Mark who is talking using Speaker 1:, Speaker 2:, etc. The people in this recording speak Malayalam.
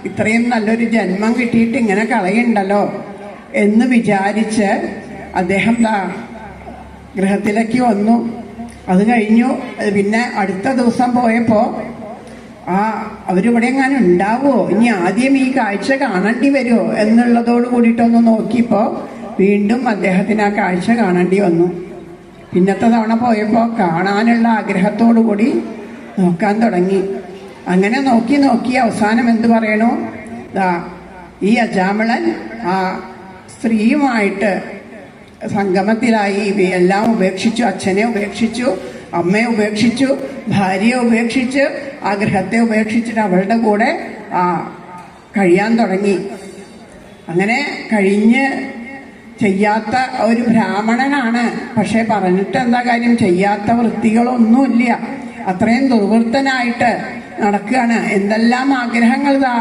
Speaker 1: ഇത്രയും നല്ലൊരു ജന്മം കിട്ടിയിട്ട് ഇങ്ങനെ കളയണ്ടല്ലോ എന്ന് വിചാരിച്ച് അദ്ദേഹം ഗൃഹത്തിലേക്ക് വന്നു. അത് കഴിഞ്ഞു. പിന്നെ അടുത്ത ദിവസം പോയപ്പോ അവരിവിടെ എങ്ങാനും ഉണ്ടാവുമോ, ഇനി ആദ്യം ഈ കാഴ്ച കാണേണ്ടി വരുമോ എന്നുള്ളതോട് കൂടിയിട്ടൊന്ന് നോക്കിയപ്പോ വീണ്ടും അദ്ദേഹത്തിന് ആ കാഴ്ച കാണേണ്ടി വന്നു. പിന്നത്തെ തവണ പോയപ്പോ കാണാനുള്ള ആഗ്രഹത്തോടു കൂടി നോക്കാൻ തുടങ്ങി. അങ്ങനെ നോക്കി നോക്കി അവസാനം എന്ത് പറയണു, ഈ അജാമിളൻ ആ സ്ത്രീയുമായിട്ട് സംഗമത്തിലായി. എല്ലാം ഉപേക്ഷിച്ചു. അച്ഛനെ ഉപേക്ഷിച്ചു, അമ്മയെ ഉപേക്ഷിച്ചു, ഭാര്യയെ ഉപേക്ഷിച്ച്, ആ ഗൃഹത്തെ ഉപേക്ഷിച്ചിട്ട് അവളുടെ കൂടെ കഴിയാൻ തുടങ്ങി. അങ്ങനെ കഴിഞ്ഞ് ചെയ്യാത്ത ഒരു ബ്രാഹ്മണനാണ്. പക്ഷെ പറഞ്ഞിട്ട് എന്താ കാര്യം, ചെയ്യാത്ത വൃത്തികളൊന്നുമില്ല. അത്രയും ദുർവൃത്തനായിട്ട് നടക്കുകയാണ്. എന്തെല്ലാം ആഗ്രഹങ്ങൾ